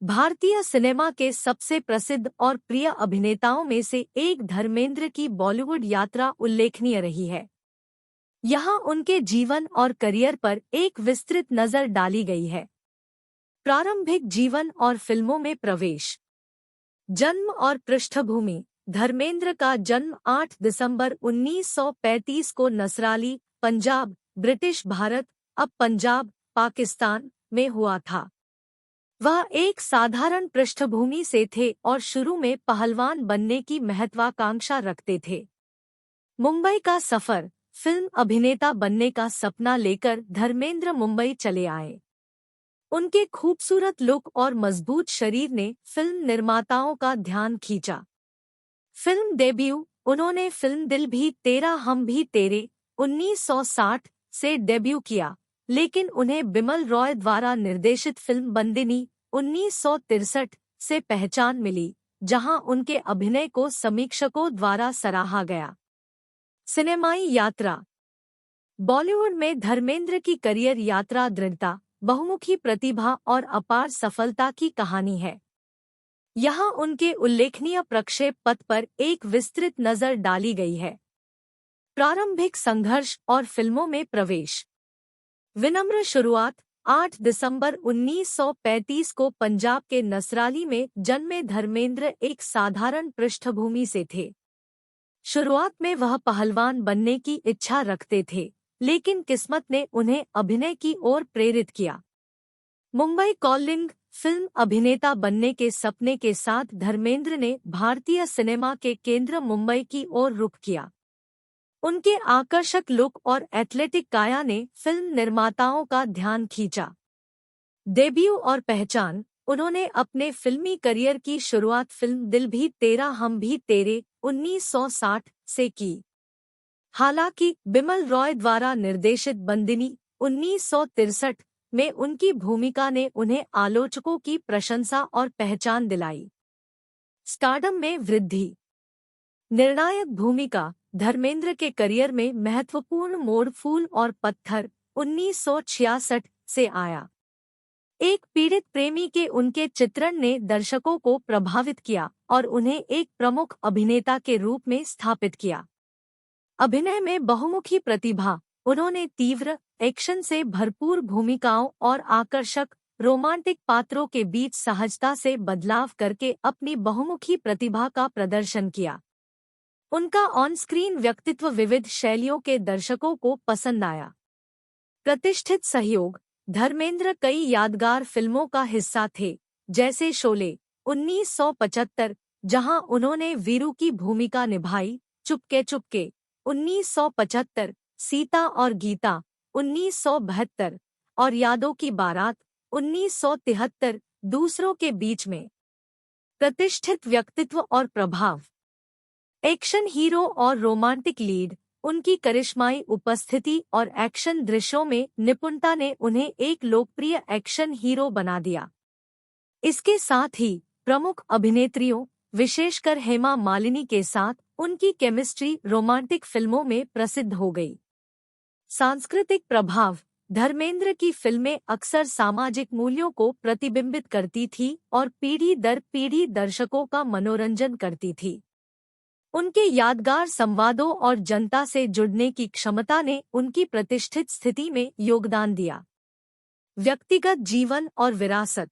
भारतीय सिनेमा के सबसे प्रसिद्ध और प्रिय अभिनेताओं में से एक धर्मेंद्र की बॉलीवुड यात्रा उल्लेखनीय रही है। यहाँ उनके जीवन और करियर पर एक विस्तृत नज़र डाली गई है। प्रारंभिक जीवन और फिल्मों में प्रवेश। जन्म और पृष्ठभूमि। धर्मेंद्र का जन्म 8 दिसंबर 1935 को नसराली, पंजाब, ब्रिटिश भारत, अब पंजाब, पाकिस्तान में हुआ था। वह एक साधारण पृष्ठभूमि से थे और शुरू में पहलवान बनने की महत्वाकांक्षा रखते थे। मुंबई का सफर। फिल्म अभिनेता बनने का सपना लेकर धर्मेंद्र मुंबई चले आए। उनके खूबसूरत लुक और मजबूत शरीर ने फिल्म निर्माताओं का ध्यान खींचा। Film debut. उन्होंने फिल्म दिल भी तेरा हम भी तेरे 1960 से डेब्यू किया, लेकिन उन्हें बिमल रॉय द्वारा निर्देशित फिल्म बंदिनी 1963 से पहचान मिली, जहां उनके अभिनय को समीक्षकों द्वारा सराहा गया। सिनेमाई यात्रा। बॉलीवुड में धर्मेंद्र की करियर यात्रा दृढ़ता, बहुमुखी प्रतिभा और अपार सफलता की कहानी है। यहाँ उनके उल्लेखनीय प्रक्षेप पथ पर एक विस्तृत नज़र डाली गई है। प्रारंभिक संघर्ष और फिल्मों में प्रवेश। विनम्र शुरुआत। 8 दिसंबर 1935 को पंजाब के नसराली में जन्मे धर्मेंद्र एक साधारण पृष्ठभूमि से थे। शुरुआत में वह पहलवान बनने की इच्छा रखते थे, लेकिन किस्मत ने उन्हें अभिनय की ओर प्रेरित किया। मुंबई कॉलिंग। फिल्म अभिनेता बनने के सपने के साथ धर्मेंद्र ने भारतीय सिनेमा के केंद्र मुंबई की ओर रुख किया। उनके आकर्षक लुक और एथलेटिक काया ने फिल्म निर्माताओं का ध्यान खींचा। डेब्यू और पहचान। उन्होंने अपने फिल्मी करियर की शुरुआत फिल्म दिल भी तेरा हम भी तेरे 1960 से की। हालांकि बिमल रॉय द्वारा निर्देशित बंदिनी 1963 में उनकी भूमिका ने उन्हें आलोचकों की प्रशंसा और पहचान दिलाई। स्टारडम में वृद्धि। निर्णायक भूमिका। धर्मेंद्र के करियर में महत्वपूर्ण मोड़ फूल और पत्थर 1966 से आया। एक पीड़ित प्रेमी के उनके चित्रण ने दर्शकों को प्रभावित किया और उन्हें एक प्रमुख अभिनेता के रूप में स्थापित किया। अभिनय में बहुमुखी प्रतिभा। उन्होंने तीव्र एक्शन से भरपूर भूमिकाओं और आकर्षक रोमांटिक पात्रों के बीच सहजता से बदलाव करके अपनी बहुमुखी प्रतिभा का प्रदर्शन किया। उनका ऑन स्क्रीन व्यक्तित्व विविध शैलियों के दर्शकों को पसंद आया। प्रतिष्ठित सहयोग। धर्मेंद्र कई यादगार फिल्मों का हिस्सा थे, जैसे शोले 1975, जहां उन्होंने वीरू की भूमिका निभाई, चुपके चुपके 1975, सीता और गीता 1972 और यादों की बारात 1973 दूसरों के बीच में। प्रतिष्ठित व्यक्तित्व और प्रभाव। एक्शन हीरो और रोमांटिक लीड। उनकी करिश्माई उपस्थिति और एक्शन दृश्यों में निपुणता ने उन्हें एक लोकप्रिय एक्शन हीरो बना दिया। इसके साथ ही प्रमुख अभिनेत्रियों, विशेषकर हेमा मालिनी के साथ उनकी केमिस्ट्री रोमांटिक फिल्मों में प्रसिद्ध हो गई। सांस्कृतिक प्रभाव। धर्मेंद्र की फिल्में अक्सर सामाजिक मूल्यों को प्रतिबिंबित करती थी और पीढ़ी दर पीढ़ी दर्शकों का मनोरंजन करती थी। उनके यादगार संवादों और जनता से जुड़ने की क्षमता ने उनकी प्रतिष्ठित स्थिति में योगदान दिया। व्यक्तिगत जीवन और विरासत।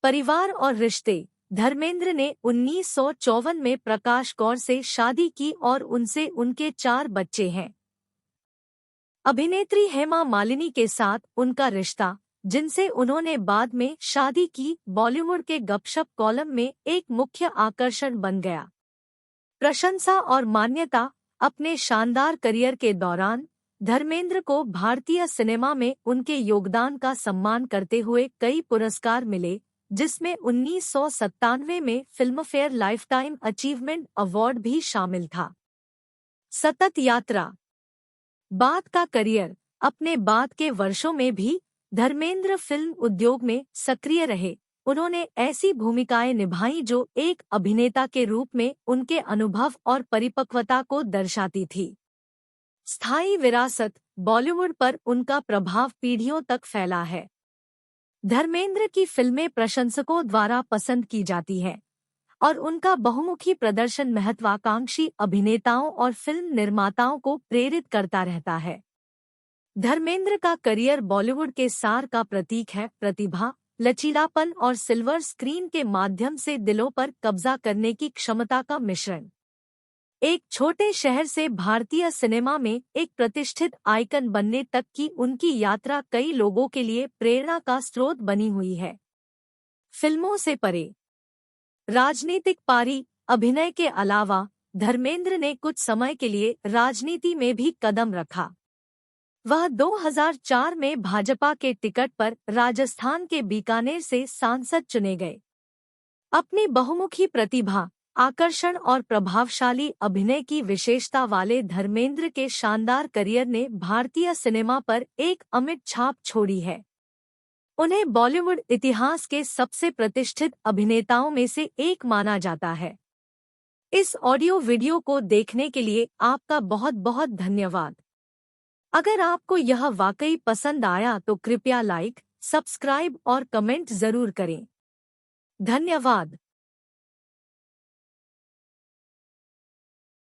परिवार और रिश्ते। धर्मेंद्र ने 1954 में प्रकाश कौर से शादी की और उनसे उनके 4 बच्चे हैं। अभिनेत्री हेमा मालिनी के साथ उनका रिश्ता, जिनसे उन्होंने बाद में शादी की, बॉलीवुड के गपशप कॉलम में एक मुख्य आकर्षण बन गया। प्रशंसा और मान्यता। अपने शानदार करियर के दौरान धर्मेंद्र को भारतीय सिनेमा में उनके योगदान का सम्मान करते हुए कई पुरस्कार मिले, जिसमें 1997 में फिल्मफेयर लाइफटाइम अचीवमेंट अवार्ड भी शामिल था। सतत यात्रा। बाद का करियर। अपने बाद के वर्षों में भी धर्मेंद्र फिल्म उद्योग में सक्रिय रहे। उन्होंने ऐसी भूमिकाएं निभाईं जो एक अभिनेता के रूप में उनके अनुभव और परिपक्वता को दर्शाती थी। स्थायी विरासत। बॉलीवुड पर उनका प्रभाव पीढ़ियों तक फैला है। धर्मेंद्र की फिल्में प्रशंसकों द्वारा पसंद की जाती हैं और उनका बहुमुखी प्रदर्शन महत्वाकांक्षी अभिनेताओं और फिल्म निर्माताओं को प्रेरित करता रहता है। धर्मेंद्र का करियर बॉलीवुड के सार का प्रतीक है। प्रतिभा, लचीलापन और सिल्वर स्क्रीन के माध्यम से दिलों पर कब्जा करने की क्षमता का मिश्रण। एक छोटे शहर से भारतीय सिनेमा में एक प्रतिष्ठित आइकन बनने तक की उनकी यात्रा कई लोगों के लिए प्रेरणा का स्रोत बनी हुई है। फिल्मों से परे राजनीतिक पारी अभिनय के अलावा धर्मेंद्र ने कुछ समय के लिए राजनीति में भी कदम रखा। वह 2004 में भाजपा के टिकट पर राजस्थान के बीकानेर से सांसद चुने गए। अपनी बहुमुखी प्रतिभा, आकर्षण और प्रभावशाली अभिनय की विशेषता वाले धर्मेंद्र के शानदार करियर ने भारतीय सिनेमा पर एक अमिट छाप छोड़ी है। उन्हें बॉलीवुड इतिहास के सबसे प्रतिष्ठित अभिनेताओं में से एक माना जाता है। इस ऑडियो वीडियो को देखने के लिए आपका बहुत बहुत धन्यवाद। अगर आपको यह वाकई पसंद आया तो कृपया लाइक, सब्सक्राइब और कमेंट जरूर करें। धन्यवाद।